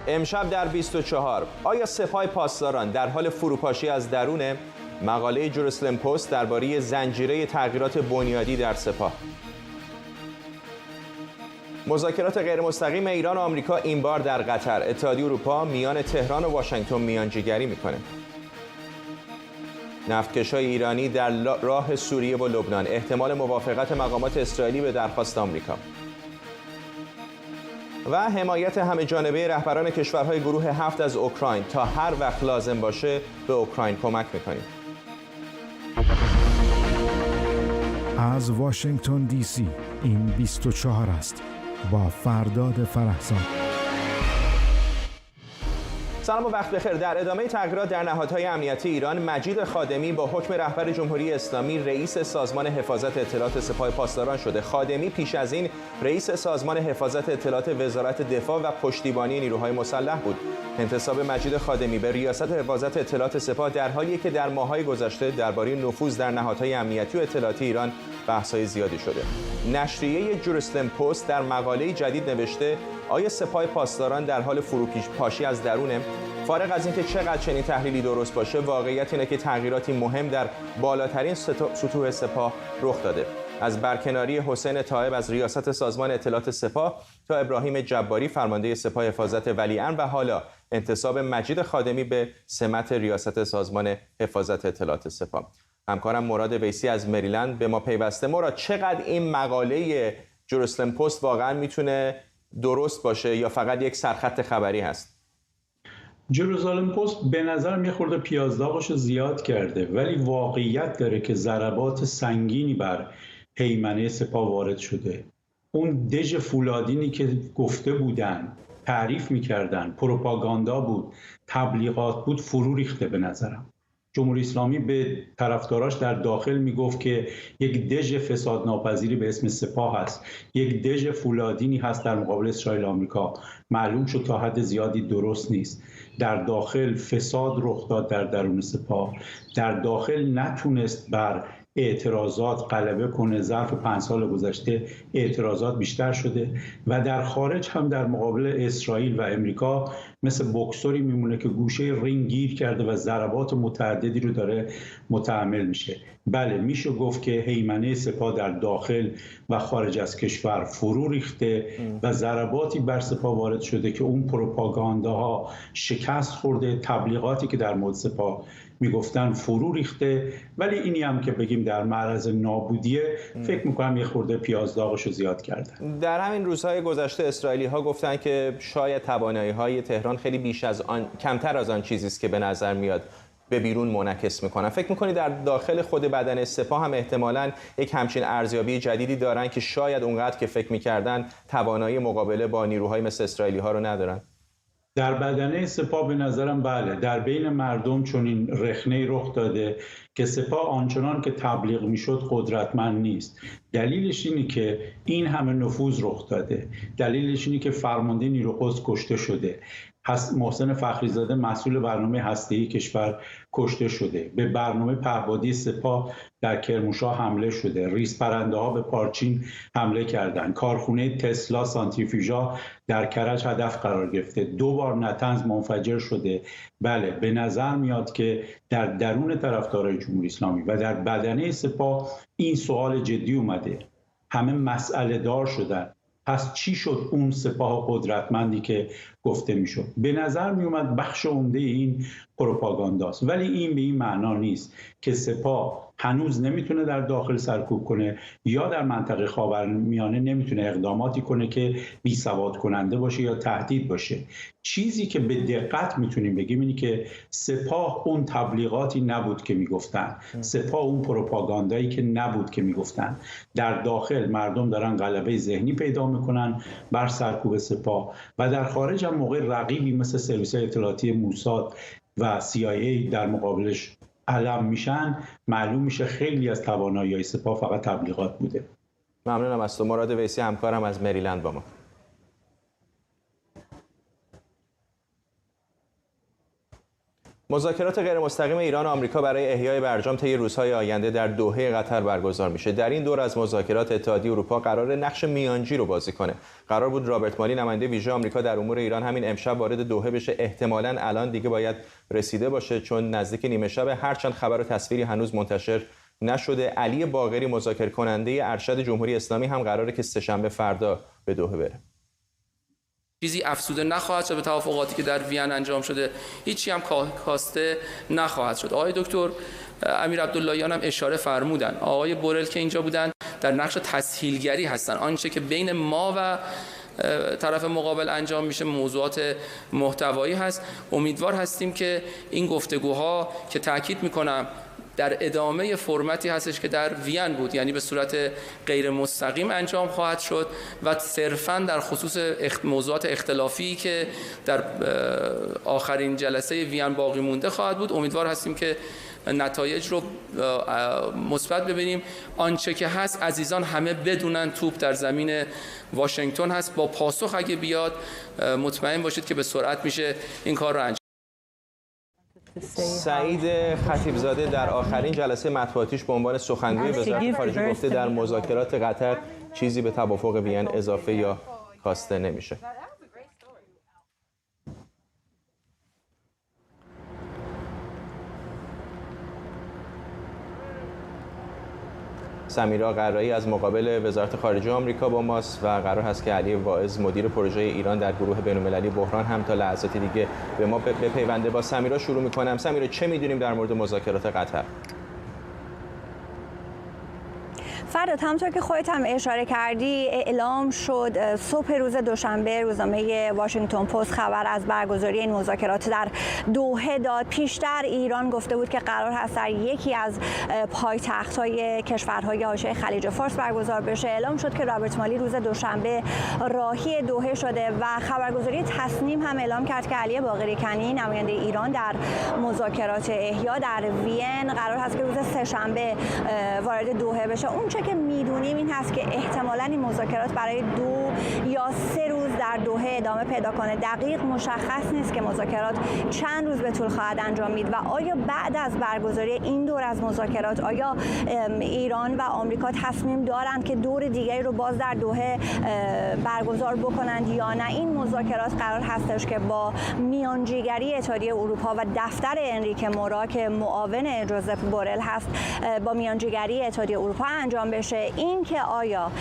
امشب در 24 آیا سپاه پاسداران در حال فروپاشی از درونه؟ مقاله جروسلم پست درباره زنجیره تغییرات بنیادی در سپاه. مذاکرات غیرمستقیم ایران و آمریکا این بار در قطر. اتحادیه اروپا میان تهران و واشنگتن میانجیگری میکنه. نفتکش‌های ایرانی در راه سوریه و لبنان. احتمال موافقت مقامات اسرائیلی به درخواست آمریکا. و حمایت همه‌جانبه رهبران کشورهای گروه 7 از اوکراین. تا هر وقت لازم باشه به اوکراین کمک میکنیم. از واشنگتن دی سی این 24 است با فرداد فرحزاد. سلام و وقت بخیر. در ادامه تغییرات در نهادهای امنیتی ایران، مجید خادمی با حکم رهبر جمهوری اسلامی رئیس سازمان حفاظت اطلاعات سپاه پاسداران شده. خادمی پیش از این رئیس سازمان حفاظت اطلاعات وزارت دفاع و پشتیبانی نیروهای مسلح بود. انتصاب مجید خادمی به ریاست حفاظت اطلاعات سپاه در حالیه که در ماه‌های گذشته درباره نفوذ در نهادهای امنیتی و اطلاعاتی ایران بحث‌های زیادی شده. نشریه جروسلم پست در مقاله جدید نوشته آیا سپاه پاسداران در حال فروپاشی از درونه؟ فارغ از اینکه چقدر چنین تحلیلی درست باشه، واقعیت اینه که تغییراتی مهم در بالاترین سطوح سپاه رخ داده. از برکناری حسین طایب از ریاست سازمان اطلاعات سپاه تا ابراهیم جباری فرمانده سپاه حفاظت ولیعهد و حالا انتصاب مجید خادمی به سمت ریاست سازمان حفاظت اطلاعات سپاه. همکارم مراد ویسی از مریلند به ما پیوسته. مراد، چقدر این مقاله جروسلم پست واقعا میتونه درست باشه یا فقط یک سرخط خبری هست؟ جروسلم پست به نظر یه خورده پیازداغش زیاد کرده، ولی واقعیت داره که ضربات سنگینی بر هیمنه سپاه وارد شده. اون دژ فولادینی که گفته بودن، تعریف میکردن، پروپاگاندا بود، تبلیغات بود، فرو ریخته به نظرم. جمهوری اسلامی به طرفداراش در داخل میگفت که یک دژ فساد ناپذیری به اسم سپاه هست، یک دژ فولادینی هست در مقابل اسرائیل و آمریکا. معلوم شد تا حد زیادی درست نیست. در داخل فساد رخ داد در درون سپاه. در داخل نتونست بر اعتراضات غلبه کنه. ظرف 5 سال گذشته اعتراضات بیشتر شده و در خارج هم در مقابل اسرائیل و امریکا مثل بوکسوری میمونه که گوشه رینگ گیر کرده و ضربات متعددی رو داره متحمل میشه. بله، میشه گفت که هیمنه سپاه در داخل و خارج از کشور فرو ریخته و ضرباتی بر سپاه وارد شده که اون پروپاگانداها شکست خورده، تبلیغاتی که در مورد سپاه میگفتن فرو ریخته. ولی اینی هم که بگیم در معرض نابودیه، فکر میکنم یه خورده پیازداغشو زیاد کردن. در همین روزهای گذشته اسرائیلی ها گفتن که شاید توانایی های تهران خیلی بیش از آن، کمتر از آن چیزی است که به نظر میاد به بیرون منعکس میکنن. فکر میکنی در داخل خود بدن سپاه هم احتمالاً یک همچین ارزیابی جدیدی دارن که شاید اونقدر که فکر میکردن توانایی مقابله با نیروهای مثل اسرائیلی ها رو ندارن؟ در بدنه سپاه به نظرم بله، در بین مردم چون این رخنه‌ای رخ داده که سپاه آنچنان که تبلیغ میشد قدرتمند نیست. دلیلش اینه که این همه نفوذ رخ داده. دلیلش اینه که فرمانده نیروی قدس کشته شده. محسن فخریزاده مسئول برنامه هسته‌ای کشور کشته شده. به برنامه پهپادی سپاه در کرمانشاه حمله شده. ریز پرنده ها به پارچین حمله کردند. کارخونه تسلا سانتریفیوژا در کرج هدف قرار گرفته. 2 بار نطنز منفجر شده. بله، به نظر میاد که در درون طرفدارای جمهوری اسلامی و در بدنه سپاه این سوال جدی اومده. همه مسئله دار شدن. پس چی شد اون سپاه قدرتمندی که گفته میشد؟ به نظر می اومد بخش عمده این پروپاگانداست، ولی این به این معنا نیست که سپاه هنوز نمیتونه در داخل سرکوب کنه یا در منطقه خاورمیانه نمیتونه اقداماتی کنه که بی سواد کننده باشه یا تهدید باشه. چیزی که به دقت میتونیم بگیم اینه که سپاه اون تبلیغاتی نبود که میگفتن، سپاه اون پروپاگاندایی که نبود که میگفتن. در داخل مردم دارن غلبه ذهنی پیدا میکنن بر سرکوب سپاه و در خارج هم موقع رقیبی مثل سرویس اطلاعاتی موساد و CIA در مقابلش علم میشن، معلوم میشه خیلی از توانایی‌های سپاه فقط تبلیغات بوده. ممنونم از تو. مراد ویسی همکارم از مریلند با ما. مذاکرات غیرمستقیم ایران و آمریکا برای احیای برجام طی روزهای آینده در دوحه قطر برگزار میشه. در این دور از مذاکرات اتحادیه اروپا قرار نقش میانجی رو بازی کنه. قرار بود رابرت مالی نماینده ویژه آمریکا در امور ایران همین امشب وارد دوحه بشه. احتمالاً الان دیگه باید رسیده باشه چون نزدیک نیمه شب، هرچند خبر و تصویری هنوز منتشر نشده. علی باقری مذاکره کننده ارشد جمهوری اسلامی هم قراره که سه‌شنبه فردا به دوحه بره. چیزی افزوده نخواهد شد به توافقاتی که در وین انجام شده، هیچی هم کاسته نخواهد شد. آقای دکتر امیر عبداللهیان هم اشاره فرمودن، آقای بورل که اینجا بودن در نقش تسهیلگری هستن. آنچه که بین ما و طرف مقابل انجام میشه موضوعات محتوایی هست. امیدوار هستیم که این گفتگوها که تاکید میکنم در ادامه فرمتی هستش که در وین بود، یعنی به صورت غیر مستقیم انجام خواهد شد و صرفاً در خصوص موضوعات اختلافی که در آخرین جلسه وین باقی مونده خواهد بود. امیدوار هستیم که نتایج رو مثبت ببینیم. آنچه که هست عزیزان همه بدونن توپ در زمین واشنگتن هست. با پاسخ اگه بیاد مطمئن باشید که به سرعت میشه این کار رو انجام. سعید خطیبزاده در آخرین جلسه مطبوعاتیش به عنوان سخنگوی وزارت خارجه گفته در مذاکرات قطر چیزی به توافق وین اضافه یا کاسته نمیشه. سمیرا قرایی از مقابل وزارت خارجه آمریکا با ماست و قرار هست که علی واعظ مدیر پروژه ایران در گروه بین‌المللی بحران هم تا لحظاتی دیگه به ما بپیونده. با سمیرا شروع می‌کنم. سمیرا، چه می‌دونیم در مورد مذاکرات قطر؟ فرداد، همونطور که خودت هم اشاره کردی اعلام شد صبح روز دوشنبه روزنامه واشنگتن پست خبر از برگزاری این مذاکرات در دوحه داد. پیشتر ایران گفته بود که قرار هست در یکی از پایتخت‌های کشورهای حاشیه خلیج فارس برگزار بشه. اعلام شد که رابرت مالی روز دوشنبه راهی دوحه شده و خبرگزاری تصنیم هم اعلام کرد که علی باقری کنی نماینده ایران در مذاکرات احیا در وین قرار هست که روز سه‌شنبه وارد دوحه بشه. اون که میدونیم این هست که احتمالاً این مذاکرات برای 2 یا 3 روز در دوحه ادامه پیدا کنه. دقیق مشخص نیست که مذاکرات چند روز به طول خواهد انجام مید و آیا بعد از برگزاری این دور از مذاکرات آیا ایران و آمریکا تصمیم دارند که دور دیگری رو باز در دوحه برگزار بکنند یا نه. این مذاکرات قرار هستش که با میانجیگری اتحادیه اروپا و دفتر انریکه مورا که معاون جوزف بورل هست با میانجیگری اتحادیه اروپا انجام بشه. این که آیا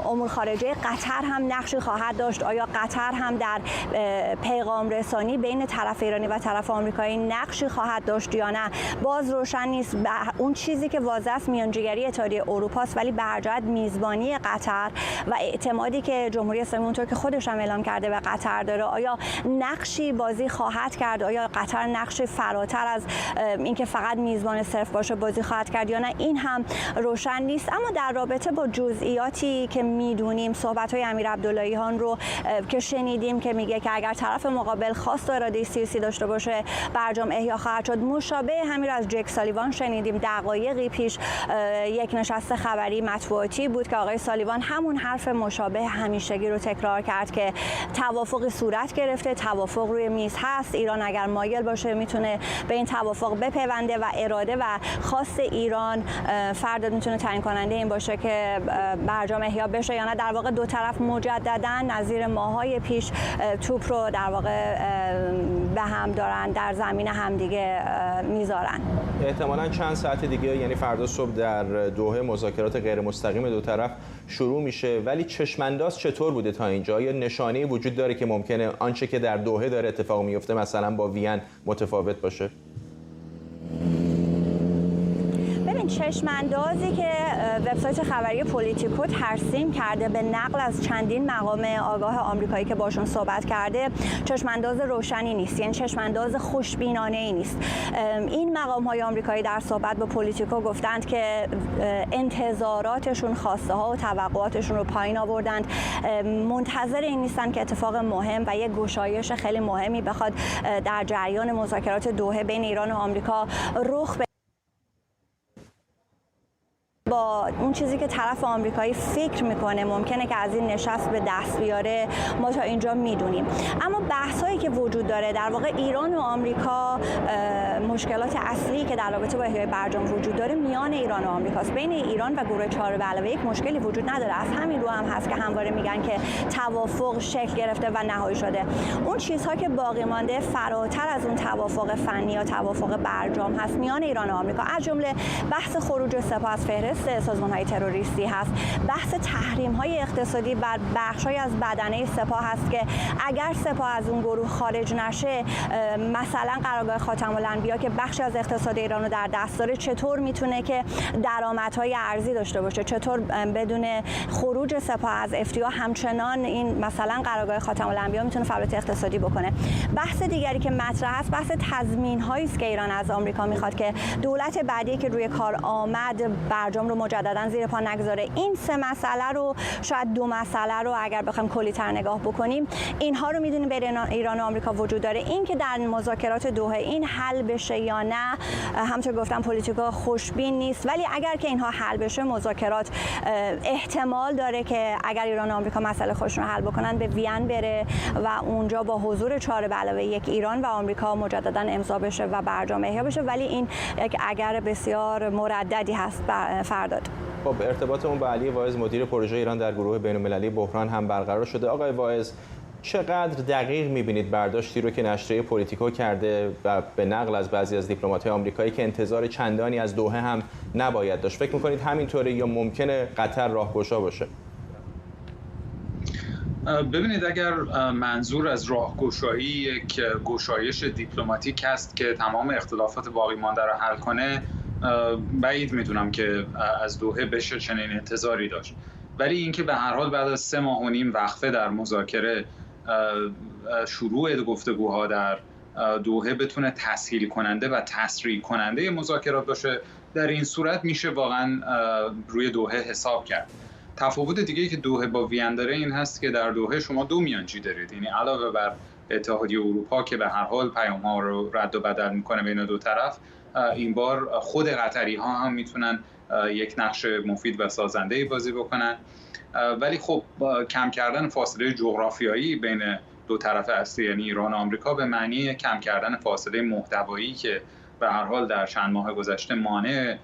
امور خارجه قطر هم نقشی خواهد داشت، آیا قطر هم در پیغام رسانی بین طرف ایرانی و طرف آمریکایی نقشی خواهد داشت یا نه، باز روشن نیست. اون چیزی که واضح است میانجیگری اتحادیه اروپا است، ولی به هر جهت میزبانی قطر و اعتمادی که جمهوری اسلامی اونطور که خودش هم اعلام کرده به قطر داره، آیا نقشی بازی خواهد کرد؟ آیا قطر نقشی فراتر از اینکه فقط میزبان صرف باشه بازی خواهد کرد یا نه؟ این هم روشن نیست. اما در رابطه با جزئیاتی که میدونیم، صحبت‌های امیر عبداللهیان رو که شنیدیم که میگه که اگر طرف مقابل خواست و اراده سیاسی داشته باشه برجام احیا خواهد شد. مشابه همین رو از جک سالیوان شنیدیم. دقایقی پیش یک نشست خبری مطبوعاتی بود که آقای سالیوان همون حرف مشابه همیشگی رو تکرار کرد که توافقی صورت گرفته، توافق روی میز هست، ایران اگر مایل باشه میتونه به این توافق بپیونده و اراده و خواست ایران فردا میتونه تعیین کننده این باشه که برجام احیا بشه یا نه. در واقع دو طرف مجددا نظیر ماهای پیش توپ رو در واقع به هم دارن در زمین همدیگه میذارن. احتمالاً چند ساعت دیگه یعنی فردا صبح در دوحه مذاکرات غیر مستقیم دو طرف شروع میشه. ولی چشمانداز چطور بوده تا اینجا؟ یا نشانه‌ای وجود داره که ممکنه آنچه که در دوحه داره اتفاق میفته مثلا با وین متفاوت باشه؟ چشماندازی که وبسایت خبری پولیتیکو ترسیم کرده به نقل از چندین مقام آگاه آمریکایی که باشون صحبت کرده، چشمانداز روشنی نیست، یعنی چشمانداز خوشبینانه‌ای نیست. این مقام‌های آمریکایی در صحبت با پولیتیکو گفتند که انتظاراتشون، خواسته‌ها و توقعاتشون رو پایین آوردند. منتظر این نیستن که اتفاق مهم و یک گشایش خیلی مهمی بخواد در جریان مذاکرات دوحه بین ایران و آمریکا رخ با اون چیزی که طرف آمریکایی فکر میکنه ممکنه که از این نشست به دست بیاره ما تا اینجا میدونیم. اما بحثایی که وجود داره، در واقع ایران و آمریکا مشکلات اصلی که در رابطه با احیای برجام وجود داره میان ایران و آمریکاست. بین ایران و گروه 4+1 مشکلی وجود نداره. از همین رو هم هست که همواره میگن که توافق شکل گرفته و نهایی شده. اون چیزها که باقی مانده فراتر از اون توافق فنی یا توافق برجام هست میان ایران و آمریکا، از جمله بحث خروج سپاه از فهرست سازمان‌های تروریستی هست، بحث تحریم‌های اقتصادی بر بخش‌های از بدنه سپاه هست که اگر سپاه از اون گروه خارج نشه، مثلا قرارگاه خاتم الانبیا که بخشی از اقتصاد ایران رو در دست داره چطور میتونه که درآمدهای ارزی داشته باشه، چطور بدون خروج سپاه از افتیا همچنان این مثلا قرارگاه خاتم الانبیا میتونه فعالیت اقتصادی بکنه. بحث دیگری که مطرح است بحث تضمین‌هایی است که ایران از آمریکا میخواد که دولت بعدی که روی کار آمد برجام رو مجددا زیر پا نگذاره. این سه مسئله رو، شاید دو مسئله رو اگر بخوایم کلی‌تر نگاه بکنیم، اینها رو میدونیم بین ایران و آمریکا وجود داره. این که در مذاکرات دوحه این حل بشه یا نه، همونطور گفتم پلیتیکا خوشبین نیست، ولی اگر که اینها حل بشه مذاکرات احتمال داره که اگر ایران و آمریکا مسئله خودشون رو حل بکنن به وین بره و اونجا با حضور 4+1 ایران و آمریکا مجددا امضا بشه و برجام احیا بشه. ولی این یک اگر بسیار مرددی هست. فرداد خب ارتباطمون با علی واعظ مدیر پروژه ایران در گروه بین‌المللی بحران هم برقرار شده. آقای واعظ، چقدر دقیق می‌بینید برداشتی رو که نشریه پلیتیکو کرده و به نقل از بعضی از دیپلمات‌های آمریکایی که انتظار چندانی از دوحه هم نباید داشت، فکر می‌کنید همینطوره یا ممکنه قطر راهگشا باشه؟ ببینید، اگر منظور از راهگشایی یک گشایش دیپلماتیک است که تمام اختلافات باقی مانده را حل کنه، بعید میدونم که از دوحه بشه چنین انتظاری داشت. ولی اینکه به هر حال بعد از 3.5 ماه وقفه در مذاکره شروع گفتگوها در دوحه بتونه تسهیل کننده و تسریع کننده مذاکرات باشه، در این صورت میشه واقعا روی دوحه حساب کرد. تفاوت دیگه‌ای که دوحه با وین داره این هست که در دوحه شما دو میانجی دارید، یعنی علاوه بر اتحادیه اروپا که به هر حال پیام‌ها رو رد و بدل میکنه بین دو طرف، این بار خود قطری‌ها هم میتونن یک نقش مفید و سازنده‌ای بازی بکنن. ولی خب کم کردن فاصله جغرافیایی بین دو طرف اصلی یعنی ایران و آمریکا به معنی کم کردن فاصله محتوایی که به هر حال در چند ماه گذشته مانع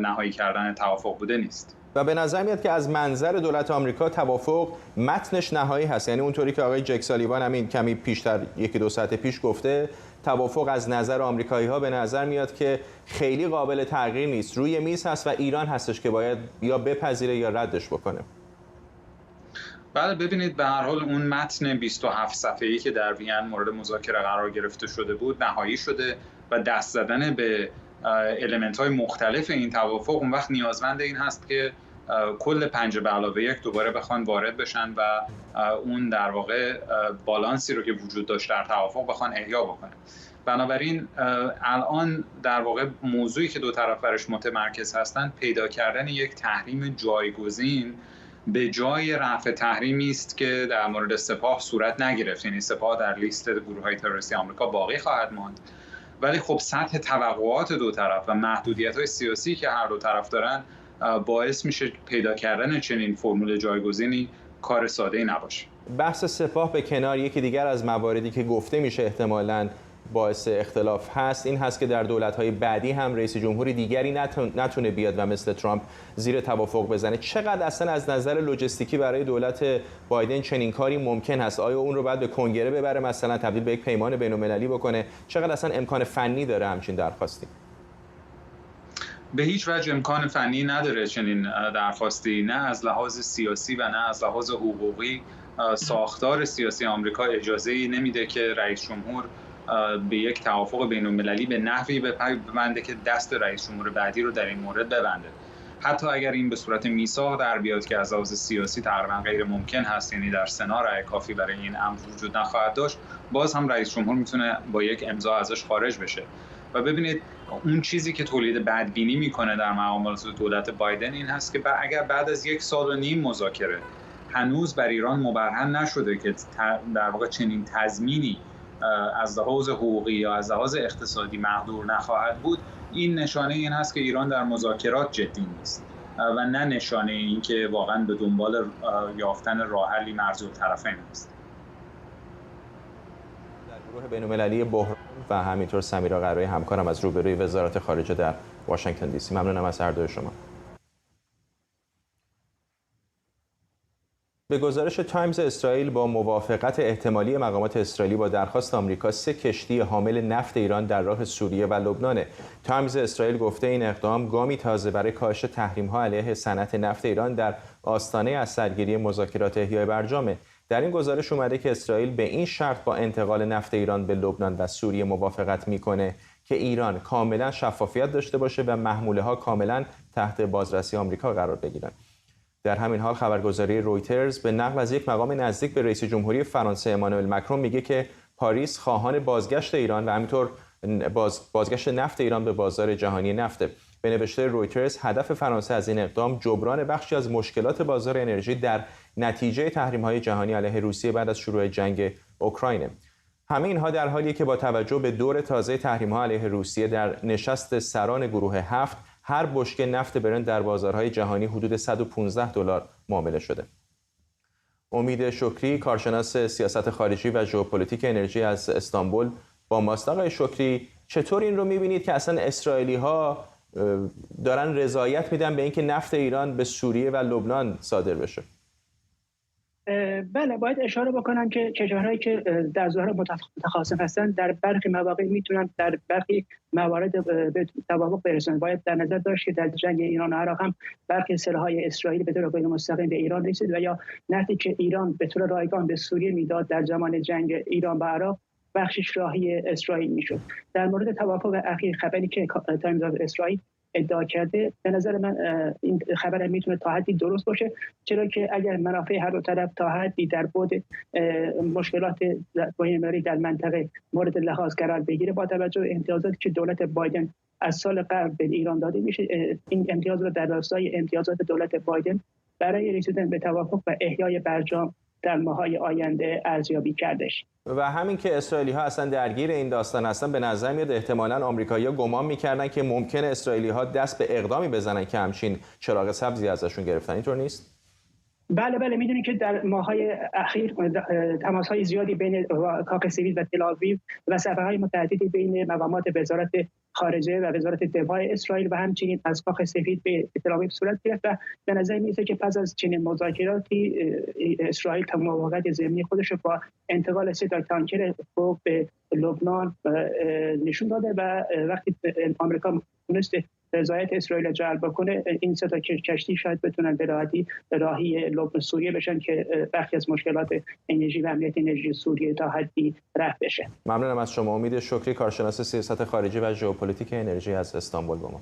نهایی کردن توافق بوده نیست. و به نظر میاد که از منظر دولت آمریکا توافق متنش نهایی هست، یعنی اونطوری که آقای جک سالیوان همین کمی پیشتر 1-2 ساعت پیش گفته، توافق از نظر آمریکایی‌ها به نظر میاد که خیلی قابل تغییر نیست، روی میز هست و ایران هستش که باید یا بپذیره یا ردش بکنه. بله، ببینید، به هر حال اون متن 27 صفحه‌ای که در وین مورد مذاکره قرار گرفته شده بود نهایی شده و دست زدن به المنت‌های مختلف این توافق اون وقت نیازمند این هست که کل 5+1 دوباره بخوان وارد بشن و اون در واقع بالانسی رو که وجود داشت در توافق بخوان احیا بکنن. بنابراین الان در واقع موضوعی که دو طرف برش متمرکز هستن پیدا کردن یک تحریم جایگزین به جای رفع تحریمی است که در مورد سپاه صورت نگرفت، یعنی سپاه در لیست گروه‌های تروریستی آمریکا باقی خواهد ماند. ولی خب سطح توقعات دو طرف و محدودیت‌های سیاسی که هر دو طرف دارن باعث میشه پیدا کردن چنین فرمول جایگزینی کار ساده‌ای نباشه. بحث سپاه به کنار، یکی دیگر از مواردی که گفته میشه احتمالاً باعث اختلاف هست این هست که در دولت‌های بعدی هم رئیس جمهوری دیگری نتونه بیاد و مثل ترامپ زیر توافق بزنه. چقدر اصلا از نظر لوجستیکی برای دولت بایدن چنین کاری ممکن هست؟ آیا اون رو بعد به کنگره ببره، مثلا تبدیل به یک پیمان بین‌المللی بکنه؟ چقدر اصلا امکان فنی داره همچین درخواستی؟ به هیچ وجه امکان فنی نداره چنین درخواستی، نه از لحاظ سیاسی و نه از لحاظ حقوقی. ساختار سیاسی آمریکا اجازه‌ای نمیده که رئیس جمهور به یک توافق بین‌المللی به نحوی ببنده که دست رئیس جمهور بعدی رو در این مورد ببنده. حتی اگر این به صورت میثاق در بیاد که از لحاظ سیاسی تقریبا غیر ممکن هست، یعنی در سنا رأی کافی برای این امر وجود نخواهد داشت، باز هم رئیس جمهور میتونه با یک امضا ازش خارج بشه. و ببینید اون چیزی که تولید بدبینی میکنه در معاملات دولت بایدن این هست که اگر بعد از 1.5 سال مذاکره هنوز بر ایران مبرهن نشده که در واقع چنین تضمینی از لحاظ حقوقی یا از لحاظ اقتصادی مقدور نخواهد بود، این نشانه این هست که ایران در مذاکرات جدی نیست. و نه نشانه این که واقعا به دنبال یافتن راه حلی مرزالطرفین است. در گروه بین‌المللی بحران و همینطور سمیرا قرایی همکارم از روبروی وزارت خارجه در واشنگتن دی سی. ممنونم از هر دوی شما. به گزارش تایمز، اسرائیل با موافقت احتمالی مقامات اسرائیلی با درخواست آمریکا 3 کشتی حامل نفت ایران در راه سوریه و لبنان. تایمز اسرائیل گفته این اقدام گامی تازه برای کاهش تحریم‌ها علیه صنعت نفت ایران در آستانه از سرگیری مذاکرات احیای برجامه. در این گزارش اومده که اسرائیل به این شرط با انتقال نفت ایران به لبنان و سوریه موافقت میکنه که ایران کاملا شفافیت داشته باشه و محموله‌ها کاملا تحت بازرسی آمریکا قرار بگیرن. در همین حال خبرگزاری رویترز به نقل از یک مقام نزدیک به رئیس جمهوری فرانسه امانوئل مکرون میگه که پاریس خواهان بازگشت ایران و همینطور بازگشت نفت ایران به بازار جهانی نفته. به نوشته رویترز، هدف فرانسه از این اقدام جبران بخشی از مشکلات بازار انرژی در نتیجه تحریم‌های جهانی علیه روسیه بعد از شروع جنگ اوکراین. همه اینها در حالیه که با توجه به دور تازه تحریم‌ها علیه روسیه در نشست سران گروه 7 هر بشکه نفت برنت در بازارهای جهانی حدود $115 معامله شده. امید شکری، کارشناس سیاست خارجی و ژئوپلیتیک انرژی از استانبول با ماست. آقای شکری، چطور این رو می‌بینید که اصلا اسرائیلی‌ها دارن رضایت میدن به اینکه نفت ایران به سوریه و لبنان صادر بشه؟ بله، باید اشاره بکنم که کشورهایی که در ظاهر متخاصم هستند در برخی مواقع میتونن در برخی موارد به توافق برسونن. باید در نظر داشت که در جنگ ایران و عراق هم برخی سلاح‌های اسرائیلی به طور غیر مستقیم به ایران رسید و یا نفتی که ایران به طور رایگان به سوریه میداد در زمان جنگ ایران و عراق بخشش راهی اسرائیل میشد. در مورد توافق اخیر، خبری که تایمز آف اسرائیل ادعا کرده، به نظر من این خبر میتونه تا حدی درست باشه، چرا که اگر منافع هر دو طرف تا حدی در بعد مشکلات بین‌المللی در منطقه مورد لحاظ قرار بگیره، با توجه به امتیازاتی که دولت بایدن از سال قبل به ایران داده میشه، این امتیاز رو در راستای امتیازات دولت بایدن برای رسیدن به توافق و احیای برجام در ماه‌های آینده ارزیابی کردش. و همین که اسرائیلی‌ها اصلا درگیر این داستان هستن، به نظر میاد احتمالاً آمریکایی‌ها گمان می‌کردن که ممکنه اسرائیلی‌ها دست به اقدامی بزنن که همچین چراغ سبزی ازشون گرفتن. اینطور نیست؟ بله، میدونید که در ماه‌های اخیر تماس‌های زیادی بین کاخ سفید و تل‌آویو و سفرهای متعددی بین مقامات وزارت خارجه و وزارت دفاع اسرائیل و همچنین از کاخ سفید به تل‌آویو صورت گرفت و به نظر می‌رسه که پس از چنین مذاکراتی اسرائیل موافقت ضمنی خودش رو با انتقال 3 تانکر فوق به لبنان نشون داده و وقتی آمریکا تونست رضایت اسرائیل جلب بکنه، این 3 کشتی شاید بتونن به راحتی راهی لبنان سوریه بشن که بخشی از مشکلات انرژی و امنیت انرژی سوریه تا حدی رفع بشه. ممنونم از شما. امید شکری، کارشناس سیاست خارجی و ژئوپلیتیک انرژی از استانبول با ما.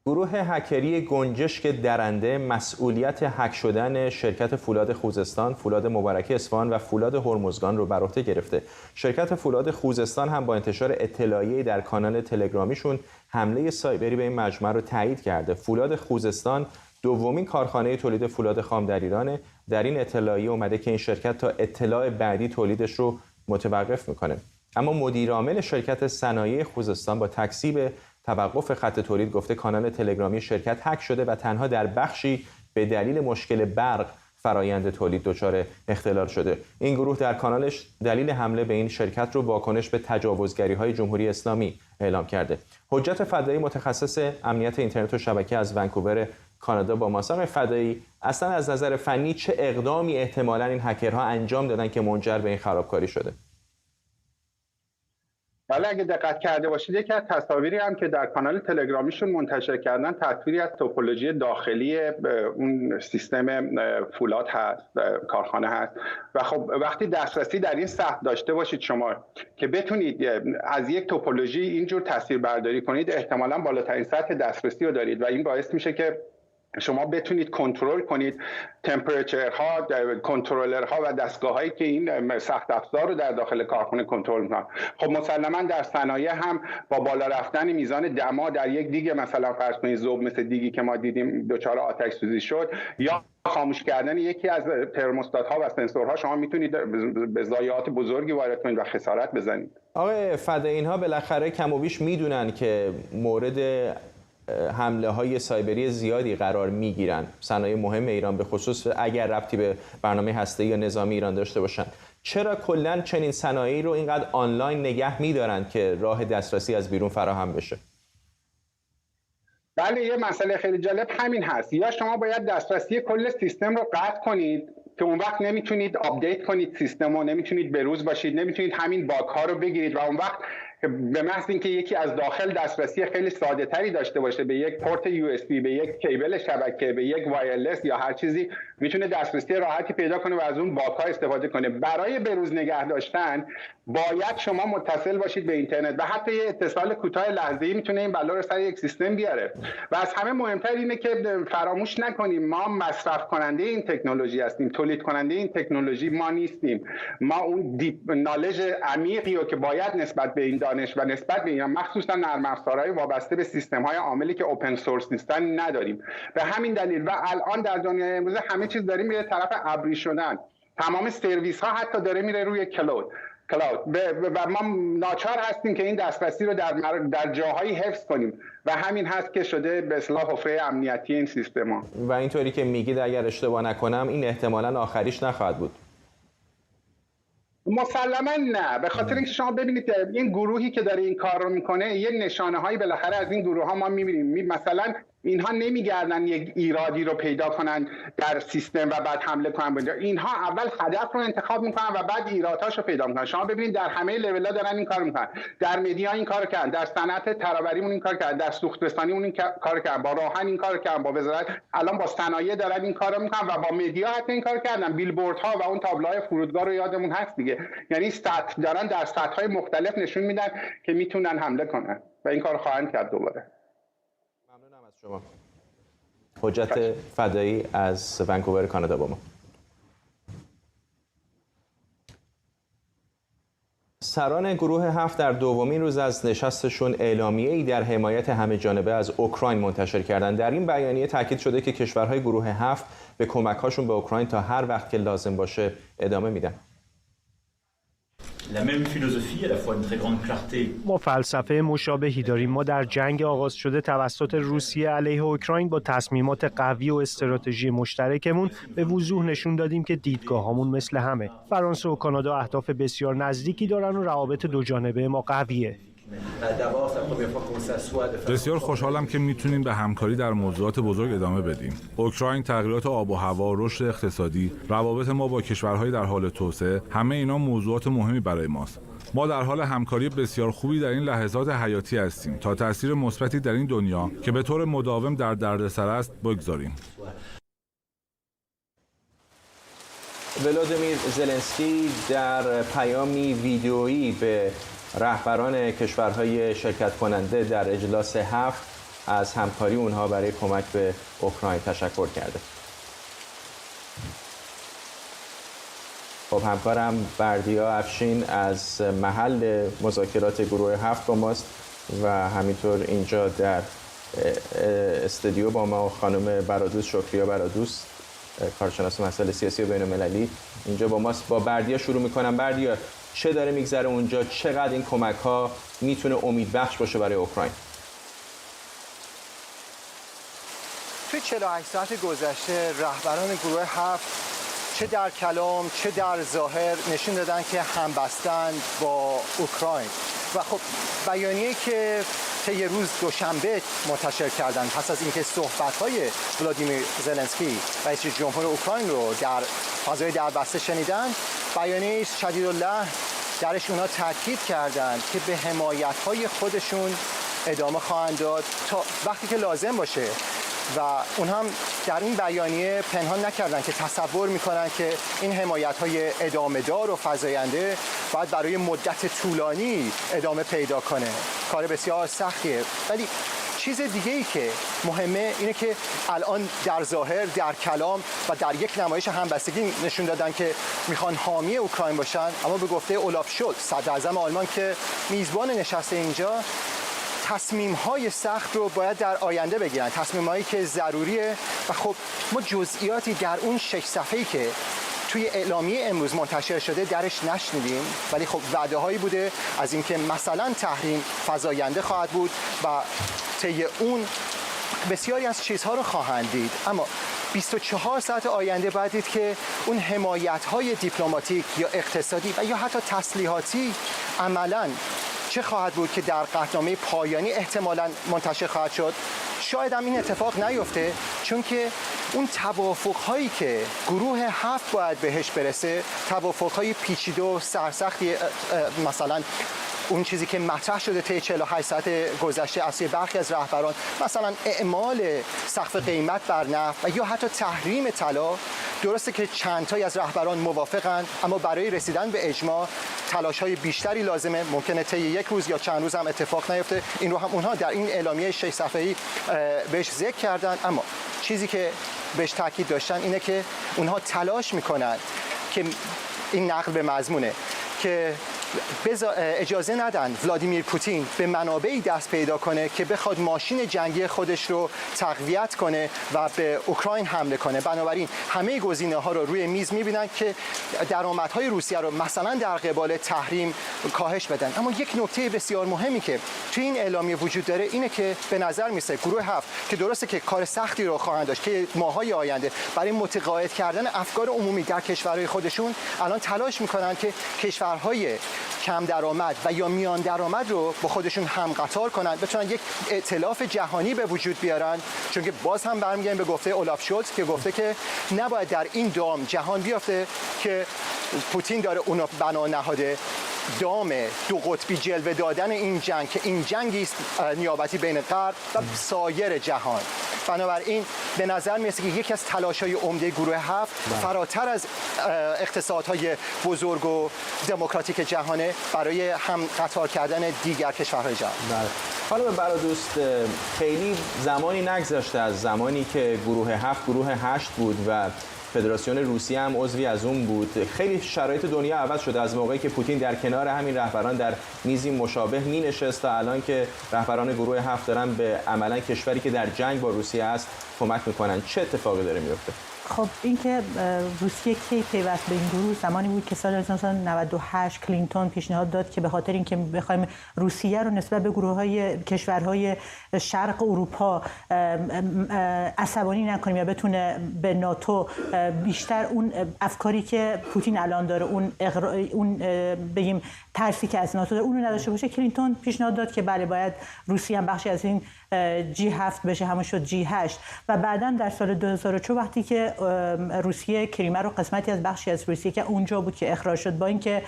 گروه هکری گنجشک درنده مسئولیت هک شدن شرکت فولاد خوزستان، فولاد مبارکی اصفهان و فولاد هرمزگان رو بر عهده گرفته. شرکت فولاد خوزستان هم با انتشار اطلاعیه‌ای در کانال تلگرامیشون حمله سایبری به این مجموعه رو تایید کرده. فولاد خوزستان دومین کارخانه تولید فولاد خام در ایرانه. در این اطلاعیه اومده که این شرکت تا اطلاع بعدی تولیدش رو متوقف میکنه. اما مدیر عامل شرکت صنایع خوزستان با تکذیب توقف خط تولید گفته کانال تلگرامی شرکت هک شده و تنها در بخشی به دلیل مشکل برق فرایند تولید دچار اختلال شده. این گروه در کانالش دلیل حمله به این شرکت رو واکنش به تجاوزگری‌های جمهوری اسلامی اعلام کرده. حجت فدایی، متخصص امنیت اینترنت و شبکه از ونکوور کانادا با ماست. آقای فدایی، اصلا از نظر فنی چه اقدامی احتمالاً این هکرها انجام دادن که منجر به این خرابکاری شده؟ ولی اگه دقت کرده باشید، یکی از تصاویری هم که در کانال تلگرامیشون منتشر کردن تصویری از توپولوژی داخلی اون سیستم فولاد هست، کارخانه هست. و خب وقتی دسترسی در این سطح داشته باشید شما که بتونید از یک توپولوژی اینجور تصویر برداری کنید، احتمالاً بالاترین سطح دسترسی رو دارید و این باعث میشه که شما بتونید کنترل کنید تمپرچرها، کنترلرها و دستگاه‌هایی که این سخت افزار رو در داخل کارخونه کنترل می‌کنن. خب مسلماً در صنایع هم با بالا رفتن میزان دما در یک دیگ مثلا فرض کنید ذوب مثل دیگی که ما دیدیم دچار آتش سوزی شد، یا خاموش کردن یکی از ترموستات‌ها و سنسورها، شما میتونید به ضایعات بزرگی وارد کنید و خسارت بزنید. آقای فدایی، اینها بالاخره کم و بیش میدونن که مورد حمله های سایبری زیادی قرار میگیرن. صنایع مهم ایران به خصوص اگر ربطی به برنامه هسته‌ای یا نظامی ایران داشته باشن، چرا کلا چنین صنایعی رو اینقدر آنلاین نگه میدارن که راه دسترسی از بیرون فراهم بشه؟ بله، یه مسئله خیلی جالب همین هست. یا شما باید دسترسی کل سیستم رو قطع کنید که اون وقت نمیتونید آپدیت کنید سیستم رو، نمیتونید بروز باشید، نمیتونید همین باگ ها رو بگیرید و اون وقت به محض اینکه یکی از داخل دسترسی خیلی ساده تری داشته باشه به یک پورت USB، به یک کیبل شبکه، به یک وایرلس یا هر چیزی، میتونه دسترسی راحتی پیدا کنه و از اون باگ ها استفاده کنه. برای بروز نگه داشتن باید شما متصل باشید به اینترنت و حتی یه اتصال کوتاه لحظه‌ای میتونه این بلا رو سر یک سیستم بیاره. و از همه مهمتر اینه که فراموش نکنیم ما مصرف کننده این تکنولوژی هستیم، تولید کننده این تکنولوژی ما نیستیم. ما اون دیپ نالج عمیقی رو که باید نسبت به این دانش و نسبت به اینا، مخصوصا نرم افزارهای وابسته به سیستم‌های عاملی که اوپن سورس نیستن، نداریم. به همین دلیل و الان در دنیای امروز همه چیز داره میره طرف ابری شدن. تمام سرویس ها حتی داره میره روی کلاود و ما ناچار هستیم که این دسترسی رو در جاهایی حفظ کنیم و همین هست که شده به اصطلاح حفره امنیتی این سیستما. و اینطوری که میگید اگر اشتباه نکنم این احتمالاً آخریش نخواهد بود. مسلما نه، به خاطر اینکه شما ببینید این گروهی که داره این کار رو میکنه یه نشانه هایی بالاخره از این گروه ها ما میبینیم. مثلا اینها نمیگردن یک ایرادی رو پیدا کنن در سیستم و بعد حمله کنن. اینها اول هدف رو انتخاب میکنن و بعد ایراداتش رو پیدا میکنن. شما ببینید در همه لول‌ها دارن این کارو میکنن. در مدیا این کارو کردن، در صنعت ترابریمون این کار کردن، در سوخت رسانیمون این کارو کردن، با راهن این کارو کردن، با وزارت الان با صنایع دارن این کارو میکنن و با مدیا حتی این کارو کردن. بیلبوردها و اون تابلوهای فرودگاه رو یادمون هست دیگه. یعنی سطح دارن در سطح‌های مختلف نشون میدن که میتونن حمله کنن و این کارو خواهند کرد دوباره. ممنونم از شما. حجت فدایی از ونکوور کانادا با ما. سران گروه 7 در دومین روز از نشستشون اعلامیه‌ای در حمایت همه جانبه از اوکراین منتشر کردند. در این بیانیه تاکید شده که کشورهای گروه 7 به کمک‌هاشون به اوکراین تا هر وقت که لازم باشه ادامه میدن. ما فلسفه مشابهی داریم. ما در جنگ آغاز شده توسط روسیه علیه اوکراین با تصمیمات قوی و استراتژی مشترکمون به وضوح نشون دادیم که دیدگاهامون مثل همه. فرانسه و کانادا اهداف بسیار نزدیکی دارن و روابط دو جانبه ما قویه. بسیار خوشحالم که میتونیم به همکاری در موضوعات بزرگ ادامه بدیم. اوکراین، تغییرات آب و هوا، رشد اقتصادی، روابط ما با کشورهای در حال توسعه، همه اینا موضوعات مهمی برای ماست. ما در حال همکاری بسیار خوبی در این لحظات حیاتی هستیم تا تأثیر مثبتی در این دنیا که به طور مداوم در دردسر است بگذاریم. ولادیمیر زلنسکی در پیامی ویدیویی به رهبران کشورهای شرکت کننده در اجلاس 7 از همکاری اونها برای کمک به اوکراین تشکر کرده. خب همکارم بردیا افشین از محل مذاکرات گروه 7 با ماست و همینطور اینجا در استودیو با ما خانم برادوست، شکریا برادوست، کارشناس مسائل سیاسی و بین‌المللی اینجا با ماست. با بردیا شروع میکنم. بردیا، چه داره میگذره اونجا؟ چقدر این کمک ها میتونه امیدبخش باشه برای اوکراین؟ توی 48 ساعت گذشته رهبران گروه 7 چه در کلام چه در ظاهر نشون دادن که همبستند با اوکراین و خب بیانیه‌ای که طی روز دوشنبه منتشر کردن پس از اینکه صحبت‌های ولادیمیر زلنسکی رئیس جمهور اوکراین رو در فضای دربسته شنیدن، بیانیه شدیدالله درش اونا تاکید کردند که به حمایت‌های خودشون ادامه خواهند داد تا وقتی که لازم باشه و اون هم در این بیانیه پنهان نکردن که تصور میکنن که این حمایت‌های ادامه دار و فزاینده باید برای مدت طولانی ادامه پیدا کنه. کار بسیار سختیه، ولی چیز دیگه ای که مهمه اینه که الان در ظاهر، در کلام و در یک نمایش همبستگی نشون دادن که میخوان حامی اوکراین باشن، اما به گفته اولاف شولز صدر اعظم آلمان که میزبان نشست اینجا، تصمیم‌های سخت رو باید در آینده بگیرن، تصمیم‌هایی که ضروریه. و خب ما جزئیاتی در اون 6 صفحه‌ای که توی اعلامیه امروز منتشر شده درش نشنیدیم، ولی خب وعده‌هایی بوده از اینکه مثلا تحریم فزاینده خواهد بود و طی اون بسیاری از چیزها رو خواهند دید. اما 24 ساعت آینده باید دید که اون حمایت‌های دیپلماتیک یا اقتصادی و یا حتی تسلیحاتی عملاً چه خواهد بود که در قطعنامه پایانی احتمالاً منتشر خواهد شد. شاید هم این اتفاق نیفته، چون که اون توافق‌هایی که گروه 7 باید بهش برسه توافق‌های پیچیده و سرسختی، مثلا اون چیزی که مطرح شده طی 48 ساعت گذشته از برخی از رهبران، مثلا اعمال سقف قیمت بر نفت و یا حتی تحریم طلا، درسته که چند تایی از رهبران موافقند، اما برای رسیدن به اجماع تلاش‌های بیشتری لازمه. ممکنه طی یک روز یا چند روز هم اتفاق نیفته. این رو هم اونها در این اعلامیه 6 صفحه‌ای بهش ذکر کردن. اما چیزی که بهش تاکید داشتن اینه که اونها تلاش میکنن که این نقل به مضمونه که اجازه ندن ولادیمیر پوتین به منابعی دست پیدا کنه که بخواد ماشین جنگی خودش رو تقویت کنه و به اوکراین حمله کنه. بنابراین همه گزینه‌ها رو روی میز می‌بینن که درآمدهای روسیه رو مثلا در قبال تحریم کاهش بدن. اما یک نکته بسیار مهمی که توی این اعلامیه وجود داره اینه که به نظر میسه گروه 7 که درسته که کار سختی رو خواهند داشت که ماهای آینده برای متقاعد کردن افکار عمومی در کشورهای خودشون الان تلاش می‌کنن که کشورهای کم درآمد و یا میان درآمد رو با خودشون هم قطار کنن، بتونن یک ائتلاف جهانی به وجود بیارن. چون که باز هم برمیگردیم به گفته اولاف شولز که گفته که نباید در این دام جهان بیفته که پوتین داره اونو بنا نهاده، دام دو قطبی جلوه دادن این جنگ که این جنگی است نیابتی بین غرب و سایر جهان. بنابراین به نظر میاد که یکی از تلاش‌های عمده گروه 7 فراتر از اقتصادهای بزرگ و دموکراتیک جهانه برای هم قطار کردن دیگر کشورهای جهان. حالا به برادوست، خیلی زمانی نگذشته از زمانی که گروه 7 گروه 8 بود و فدراسیون روسیه هم عضوی از اون بود. خیلی شرایط دنیا عوض شده از موقعی که پوتین در کنار همین رهبران در میزی مشابه مینشست تا الان که رهبران گروه 7 دارن به عملا کشوری که در جنگ با روسیه است کمک میکنن. چه اتفاقی داره میفته؟ خب اینکه روسیه کی پیوست به این گروه زمانی بود که سال 1998 کلینتون پیشنهاد داد که به خاطر اینکه بخوایم روسیه رو نسبت به گروه‌های کشورهای شرق اروپا عصبانی نکنیم یا بتونه به ناتو بیشتر اون افکاری که پوتین الان داره، اون بگیم ترسی که از ناتو داره اون رو نداشته باشه، کلینتون پیشنهاد داد که بله باید روسیه هم بخشی از این G7 بشه، همون شد G8. و بعداً در سال 2004 وقتی که روسیه کریمه رو قسمتی از بخشی از روسیه که اونجا بود که اخراج شد، با اینکه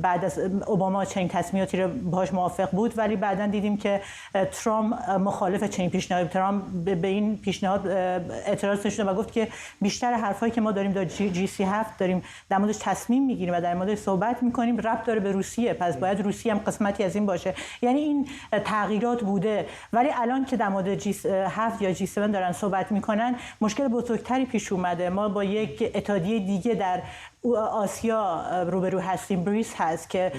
بعد از اوباما چنین تصمیماتی رو باهاش موافق بود، ولی بعداً دیدیم که ترامپ مخالف چنین پیشنهادی، ترامپ به این پیشنهاد اعتراض نشد و گفت که بیشتر حرفایی که ما داریم در G7 داریم در موردش تصمیم میگیریم و در موردش صحبت میکنیم ربط داره به روسیه، پس باید روسیه هم قسمتی از این باشه. یعنی این تغییرات بوده. ولی الان که در مورد G7 یا G7 دارن صحبت میکنن مشکل بزرگتری پیش اومده. ما با یک اتحادیه دیگه در آسیا روبرو هستیم، بریس هست که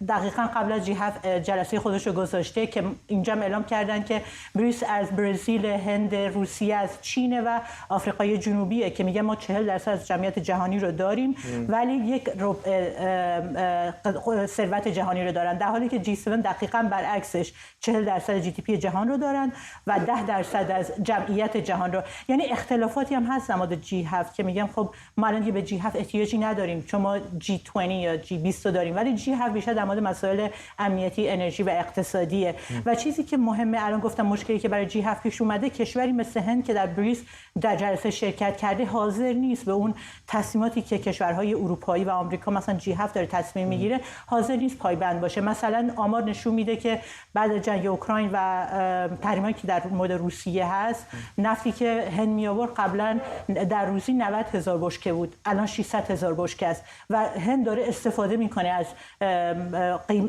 دقیقاً قبل از G7 جلسه خودش رو گذاشته که اینجا اعلام کردن که بریس از برزیل، هند، روسیه، از چین و آفریقای جنوبیه که میگه ما 40% از جمعیت جهانی رو داریم ولی یک ثروت جهانی رو دارن، در حالی که G7 دقیقاً برعکسش 40% جی دی پی جهان رو دارن و 10% از جمعیت جهان رو. یعنی اختلافاتی هم هست در مورد G7 که میگم خب ما الان به G7 احتیاجی نداریم چون ما G20 یا G20 رو داریم، ولی G7 بیشتر در مورد مسائل امنیتی، انرژی و اقتصادیه. و چیزی که مهمه الان گفتم مشکلی که برای G7 پیش اومده، کشوری مثل هند که در بریس در جلسه شرکت کرده حاضر نیست به اون تصمیماتی که کشورهای اروپایی و آمریکا مثلا G7 داره تصمیم میگیره حاضر نیست پایبند باشه. مثلا آمار نشون میده که بعد از جنگ اوکراین و تحریمایی که در مورد روسیه هست، نفتی که هند می آورد قبلا در روزی 90,000 بشکه بود، الان 600,000 هزار بشکه است و هند داره استفاده میکنه از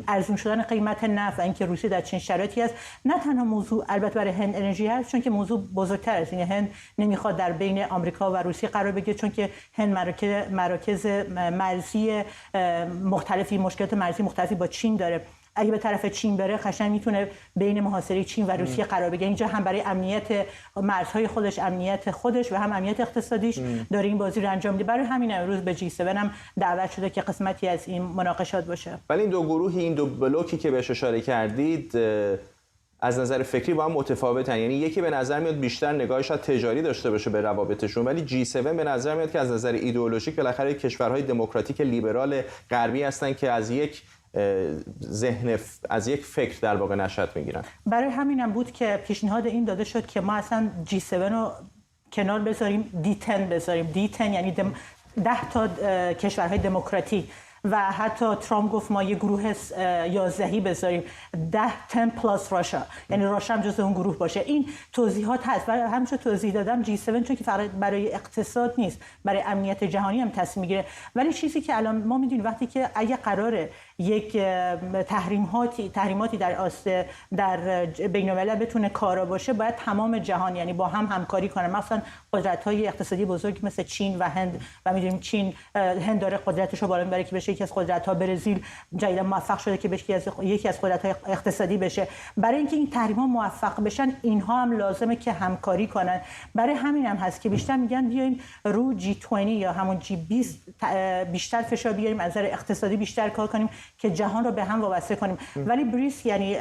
ارزون شدن قیمت نفت و اینکه روسیه در چه شرایطی است. نه تنها موضوع البته برای هند انرژی هست، چون که موضوع بزرگتر است. این هند نمیخواد در بین آمریکا و روسیه قرار بگیره، چون که هند مراکز مرزی مختلفی، مشکلات مرزی مختلفی با چین داره. اگه به طرف چین بره قشنگ میتونه بین محاصره چین و روسیه قرار بگیره. اینجا هم برای امنیت مرزهای خودش، امنیت خودش و هم امنیت اقتصادیش داره این بازی رو انجام میده. برای همین امروز به G7 هم دعوت شده که قسمتی از این مناقشات باشه. ولی این دو گروهی، این دو بلوکی که بهش اشاره کردید از نظر فکری با هم متفاوتن. یعنی یکی به نظر میاد بیشتر نگاهش شاید تجاری داشته باشه به روابطشون، ولی G7 به نظر میاد که از نظر ایدئولوژیک بالاخره کشورهای دموکراتیک لیبرال غربی هستن که از یک ذهن، از یک فکر در واقع نشأت میگیرن. برای همینم بود که پیشنهاد این داده شد که ما اصلا G7 رو کنار بذاریم، D10 بذاریم. D10 یعنی 10 تا کشورهای دموکراتیک و حتی ترامپ گفت ما یه گروه 11 بذاریم، 10 پلاس راشا، یعنی راشا هم جزو اون گروه باشه. این توضیحات هست و همونجور توضیح دادم G7 چون که فقط برای اقتصاد نیست، برای امنیت جهانی هم تصمیم میگیره. ولی چیزی که الان ما میدونیم وقتی که اگه قراره یک تحریماتی در بین الملل بتونه کارا باشه، باید تمام جهان یعنی با هم همکاری کنه. مثلا قدرت‌های اقتصادی بزرگ مثل چین و هند، و می‌دونیم هند داره قدرتش رو بالا میبره که بشه یکی از قدرت‌ها. برزیل جدیدا موفق شده که بشه یکی از قدرت‌های اقتصادی بشه. برای اینکه این تحریم‌ها موفق بشن، اینها هم لازمه که همکاری کنن. برای همین هم هست که بیشتر میگن بیایم رو G20 یا همون G20 بیشتر فشار بیاریم، از نظر اقتصادی بیشتر کار کنیم که جهان رو به هم وابسته کنیم. ولی بریکس یعنی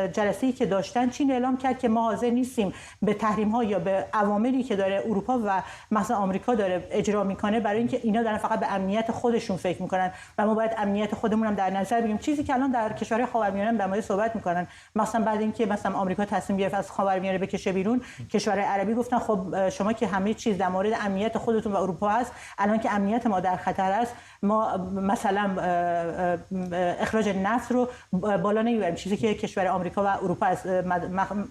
جلسه‌ای که داشتن، چین اعلام کرد که ما حاضر نیستیم به تحریم‌ها یا به عواملی که داره اروپا و مثلا آمریکا داره اجرا میکنه، برای اینکه اینا دارن فقط به امنیت خودشون فکر میکنن و ما باید امنیت خودمون هم در نظر بگیریم. چیزی که الان در کشورهای خاورمیانه هم در مورد صحبت میکنن، مثلا بعد اینکه مثلا آمریکا تصمیم گرفت از خاورمیانه بکشه بیرون، کشورهای عربی گفتن خب شما که همه چیز در مورد امنیت خودتون و اروپا هست، الان که امنیت ما در خطر است، ما مثلا اخراج نفت رو بالا نمیبریم، چیزی که کشور آمریکا و اروپا از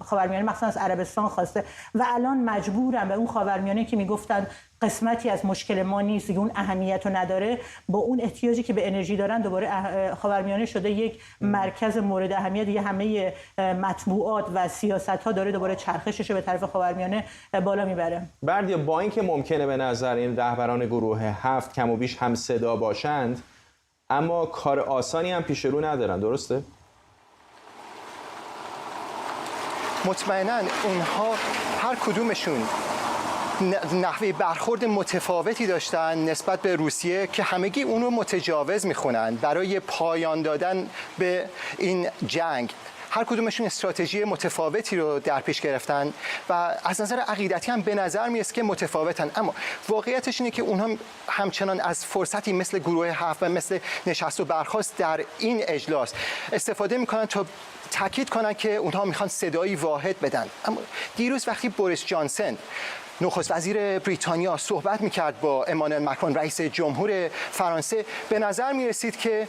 خاورمیانه مخصوصا از عربستان خواسته و الان مجبورن به اون خاورمیانه که میگفتن قسمتی از مشکل ما نیست، اون اهمیت رو نداره، با اون احتیاجی که به انرژی دارن دوباره خاورمیانه شده یک مرکز مورد اهمیت. دیگه همه مطبوعات و سیاست‌ها داره دوباره چرخشش رو به طرف خاورمیانه بالا میبره. بردیا، با اینکه ممکنه به نظر این رهبران گروه 7 کم و بیش هم صدا باشند، اما کار آسانی هم پیش رو ندارن، درسته؟ مطمئناً اونها هر کدومشون نحوه برخورد متفاوتی داشتن نسبت به روسیه که همگی اون رو متجاوز میخونن برای پایان دادن به این جنگ. هر کدومشون استراتژی متفاوتی رو در پیش گرفتن و از نظر عقیدتی هم به نظر میرسه که متفاوتن، اما واقعیتش اینه که اونها همچنان از فرصتی مثل گروه 7 و مثل نشست و برخاست در این اجلاس استفاده میکنن تا تاکید کنن که اونها میخوان صدایی واحد بدن. اما دیروز وقتی بوریس جانسن نخست وزیر بریتانیا صحبت میکرد با امانوئل مکرون رئیس جمهور فرانسه، به نظر میرسید که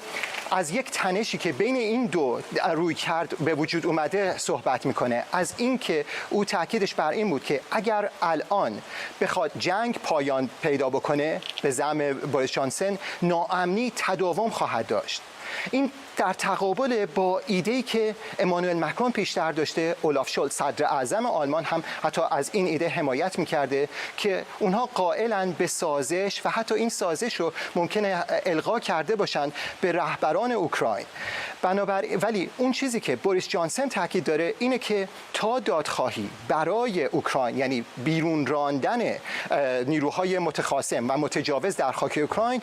از یک تنشی که بین این دو روی کرد به وجود اومده صحبت میکنه. از این که او تاکیدش بر این بود که اگر الان بخواد جنگ پایان پیدا بکنه، به زعم بوریس جانسن ناامنی تداوم خواهد داشت. این در تقابل با ایده‌ای که امانوئل مکرون پیشتر داشته. اولاف شولز صدر اعظم آلمان هم حتی از این ایده حمایت می‌کرده که اونها قائلن به سازش و حتی این سازش رو ممکنه القا کرده باشن به رهبران اوکراین. ولی اون چیزی که بوریس جانسن تاکید داره اینه که تا دادخواهی برای اوکراین، یعنی بیرون راندن نیروهای متخاصم و متجاوز در خاک اوکراین،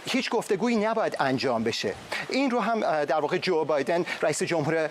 هیچ گفتگویی نباید انجام بشه. این رو هم در واقع جو بایدن رئیس جمهور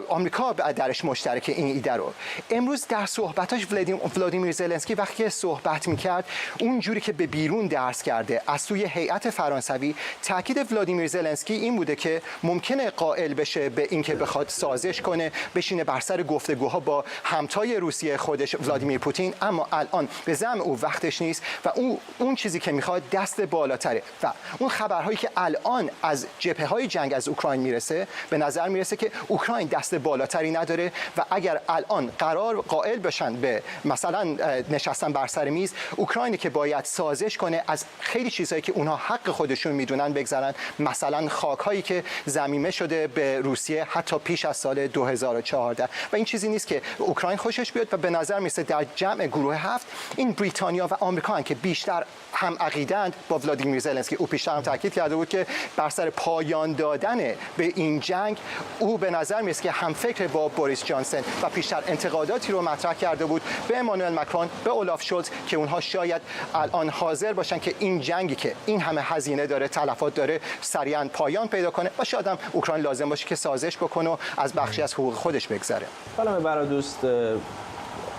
آمریکا درش مشترک این ایده رو. امروز در صحبتاش ولادیمیر زلنسکی وقتی صحبت میکرد، اونجوری که به بیرون درس کرده از سوی هیئت فرانسوی، تاکید ولادیمیر زلنسکی این بوده که ممکنه قائل بشه به اینکه بخواد سازش کنه، بشینه بر سر گفتگوها با همتای روسیه خودش ولادیمیر پوتین، اما الان به زعم او وقتش نیست و اون چیزی که میخواد دست بالاتره و اون خبرهایی که الان از جبهه‌های جنگ از اوکراین میرسه، به نظر میرسه که اوکراین دست بالاتری نداره و اگر الان قرار قائل بشن به مثلا نشستن بر سر میز، اوکراینی که باید سازش کنه از خیلی چیزایی که اونها حق خودشون میدونن بگذرن، مثلا خاک‌هایی که ضمیمه شده به روسیه حتی پیش از سال 2014 و این چیزی نیست که اوکراین خوشش بیاد و به نظر میرسه در جمع گروه 7 این بریتانیا و آمریکا که بیشتر هم عقیدند با ولادیمیر زلنسکی. او پیشتر هم تاکید کرده بود که بر سر پایان دادن به این جنگ او به نظر میاد که هم فکر با بوریس جانسن و پیشتر انتقاداتی رو مطرح کرده بود به امانوئل مکرون، به اولاف شولز که اونها شاید الان حاضر باشن که این جنگی که این همه هزینه داره، تلفات داره، سریعا پایان پیدا کنه و شاید هم اوکراین لازم باشه که سازش بکنه و از بخشی از حقوق خودش بگذره. سلام برادوست،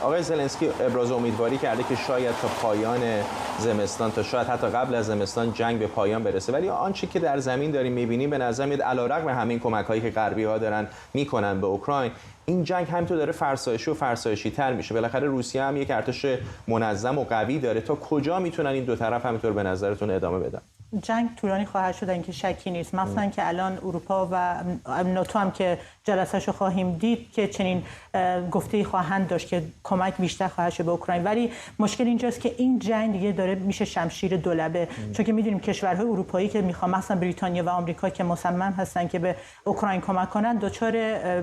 آقای زلنسکی ابراز امیدواری کرده که شاید تا پایان زمستان، تا شاید حتی قبل از زمستان جنگ به پایان برسه، ولی آنچه که در زمین داریم می‌بینیم به نظر میاد علیرغم همین کمک‌هایی که غربی‌ها دارن میکنن به اوکراین، این جنگ همینطور داره فرسایشی و فرسایشی تر میشه. بالاخره روسیه هم یک ارتش منظم و قوی داره. تا کجا میتونن این دو طرف همینطور به نظرتون ادامه بدن؟ جنگ طولانی خواهد شد، اینکه شکی نیست. مثلا که الان اروپا و ناتو هم که جلسه‌شو خواهیم دید که چنین گفته‌ای خواهند داشت که کمک بیشتر خواهد شد به اوکراین، ولی مشکل اینجاست که این جنگ دیگه داره میشه شمشیر دولبه، چون که میدونیم کشورهای اروپایی که میخوان مثلا بریتانیا و آمریکا که مصمم هستن که به اوکراین کمک کنن، دچار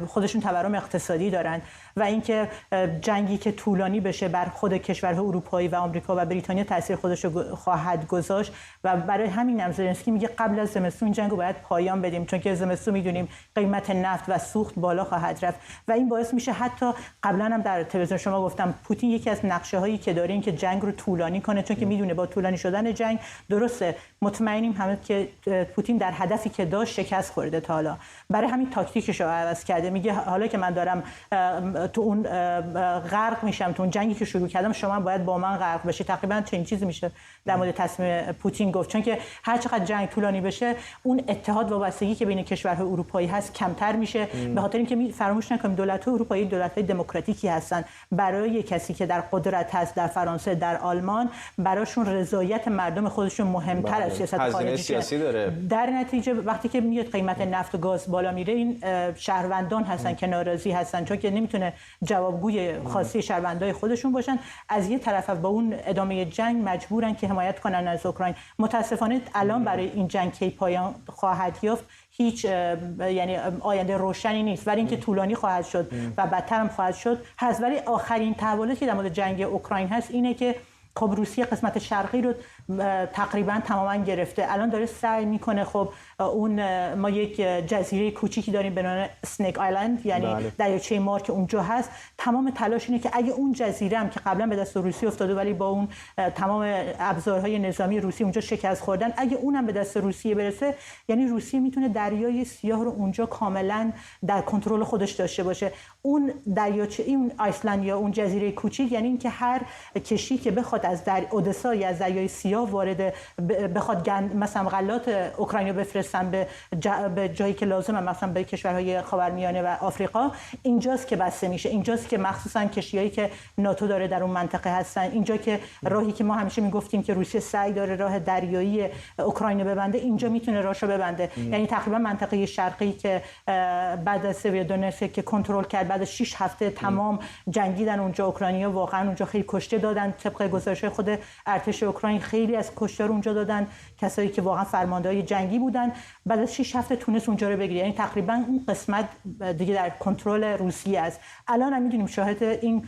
خودشون تورم اقتصادی دارن و اینکه جنگی که طولانی بشه بر خود کشورهای اروپایی و آمریکا و بریتانیا تاثیر خودش رو خواهد گذاشت و برای همین هم زلنسکی میگه قبل از زمستون این جنگو باید پایان بدیم، چون که زمستون میدونیم قیمت نفت و سوخت بالا خواهد رفت و این باعث میشه حتی قبلا هم در تلویزیون شما گفتم پوتین یکی از نقشه هایی که داره این که جنگ رو طولانی کنه، چون که میدونه با طولانی شدن جنگ درسته مطمئنیم همه که پوتین در هدفی که داشت شکست خورده تا حالا، برای همین تاکتیکش رو عوض کرده. میگه حالا که من دارم تو اون غرق میشم، تو اون جنگی که شروع کردم شما باید با من غرق بشی. تقریبا چنین چیزی میشه در مورد تصمیم پوتین گفت، چون که هر چقدر جنگ طولانی بشه اون اتحاد و وابستگی که بین کشورهای اروپایی هست کمتر میشه، به خاطر اینکه فراموش نکنیم دولت‌های اروپایی دولت‌های دموکراتیکی هستن. برای کسی که در قدرت هست در فرانسه، در آلمان، براشون رضایت مردم خودشون مهمتر از سیاست خارجی داره. در نتیجه وقتی که میاد قیمت نفت و گاز بالا میره، این شهروندان هستن که ناراضی هستن، چون که نمیتونه جوابگوی خاصی شهروندای خودشون باشن. از یه طرف با اون ادامه جنگ مجبورن که حمایت کنن از اوکراین. متاسفانه الان برای این جنگ کی پایان خواهد یافت هیچ یعنی آینده روشنی نیست، ولی اینکه طولانی خواهد شد و بدتر هم خواهد شد هست. ولی آخرین تحولاتی که در مورد جنگ اوکراین هست اینه که خب روسیه قسمت شرقی رو تقریبا تماما گرفته، الان داره سعی میکنه. خب اون ما یک جزیره کوچیکی داریم به نام اسنیک آیلند، یعنی دریاچه مار که اونجا هست. تمام تلاش اینه که اگه اون جزیره هم که قبلا به دست روسیه افتاده ولی با اون تمام ابزارهای نظامی روسی اونجا شکست خوردن، اگه اونم به دست روسیه برسه، یعنی روسیه میتونه دریای سیاه رو اونجا کاملا در کنترل خودش داشته باشه. اون دریاچه این آیسلند یا اون جزیره کوچیک، یعنی اینکه هر کشتی که بخواد از اودسا یا از دریای سیاه وارد بخواد مثلا غلات اوکراینو بفرستن به جایی که لازمه، مثلا به کشورهای خاورمیانه و آفریقا، اینجاست که بسته میشه. اینجاست که مخصوصا کشتیایی که ناتو داره در اون منطقه هستن، اینجا که راهی که ما همیشه میگفتیم که روسیه سعی داره راه دریایی اوکراینو ببنده، اینجا میتونه راهشو ببنده. یعنی تقریبا منطقه شرقی که بعد از سویردونتسک که کنترل کرد، بعد از 6 هفته تمام جنگیدن اونجا، اوکراینیا واقعا اونجا خیلی کشته دادن. طبق گزارش خود ارتش اوکراین خیلی از کشتار اونجا دادن، کسایی که واقعا فرمانده‌های جنگی بودن. بعد از 6 هفته تونس اونجا رو بگیره، یعنی تقریبا اون قسمت دیگه در کنترل روسیه است. الان هم می‌دونیم شاهد این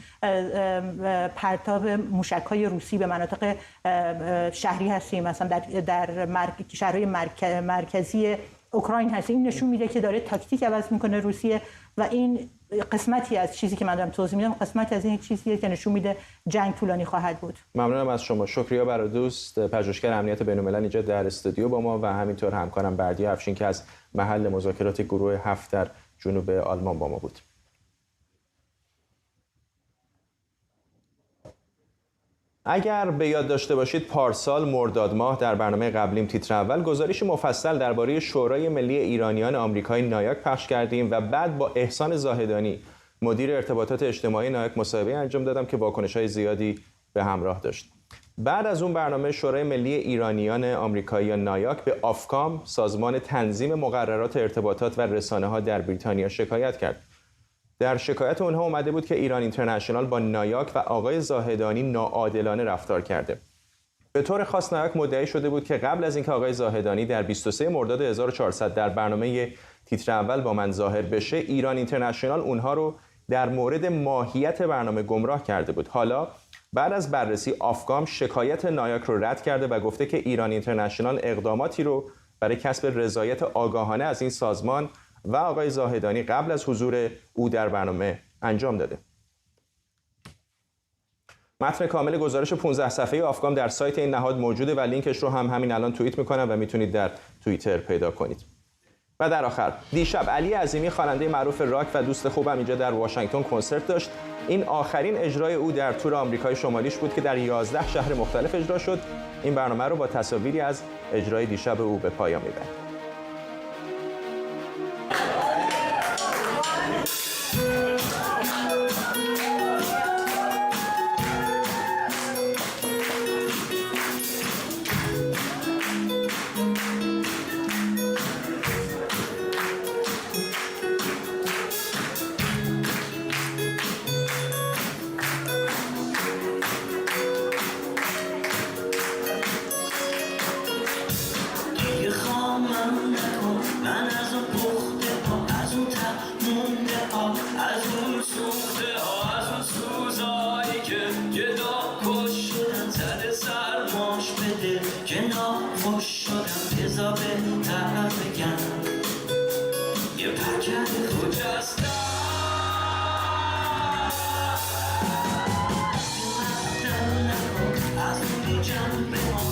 پرتاب موشک‌های روسی به مناطق شهری هستیم، مثلا در شهرهای مرکزی اوکراین هست. این نشون میده که داره تاکتیک عوض میکنه روسیه و این قسمتی از چیزی که من دارم توضیح میدم، قسمتی از این چیزیه که نشون میده جنگ طولانی خواهد بود. ممنونم از شما. شکریا برادوست، پژوهشگر امنیت بین‌الملل اینجا در استودیو با ما و همینطور همکارم بردیا افشین که از محل مذاکرات گروه 7 در جنوب آلمان با ما بود. اگر به یاد داشته باشید پارسال مرداد ماه در برنامه قبلیم تیتر اول گزارش مفصل درباره شورای ملی ایرانیان آمریکای نایاک پخش کردیم و بعد با احسان زاهدانی مدیر ارتباطات اجتماعی نایاک مصاحبه انجام دادم که واکنش‌های زیادی به همراه داشت. بعد از اون برنامه شورای ملی ایرانیان آمریکایی یا نایاک به آفکام، سازمان تنظیم مقررات ارتباطات و رسانه‌ها در بریتانیا شکایت کرد. در شکایت اونها اومده بود که ایران اینترنشنال با نایاک و آقای زاهدانی ناعادلانه رفتار کرده. به طور خاص نایاک مدعی شده بود که قبل از اینکه آقای زاهدانی در 23 مرداد 1400 در برنامه تیتر اول با من ظاهر بشه، ایران اینترنشنال اونها رو در مورد ماهیت برنامه گمراه کرده بود. حالا بعد از بررسی آفکام شکایت نایاک رو رد کرده و گفته که ایران اینترنشنال اقداماتی رو برای کسب رضایت آگاهانه از این سازمان و آقای زاهدانی قبل از حضور او در برنامه انجام داده. متن کامل گزارش 15 صفحه آفکام در سایت این نهاد موجوده و لینکش رو هم همین الان توییت میکنم و میتونید در توییتر پیدا کنید. و در آخر، دیشب علی عظیمی خواننده معروف راک و دوست خوبم اینجا در واشنگتن کنسرت داشت. این آخرین اجرای او در تور آمریکای شمالیش بود که در 11 شهر مختلف اجرا شد. این برنامه رو با تصاویری از اجرای دیشب او به پایان میبرد. Jump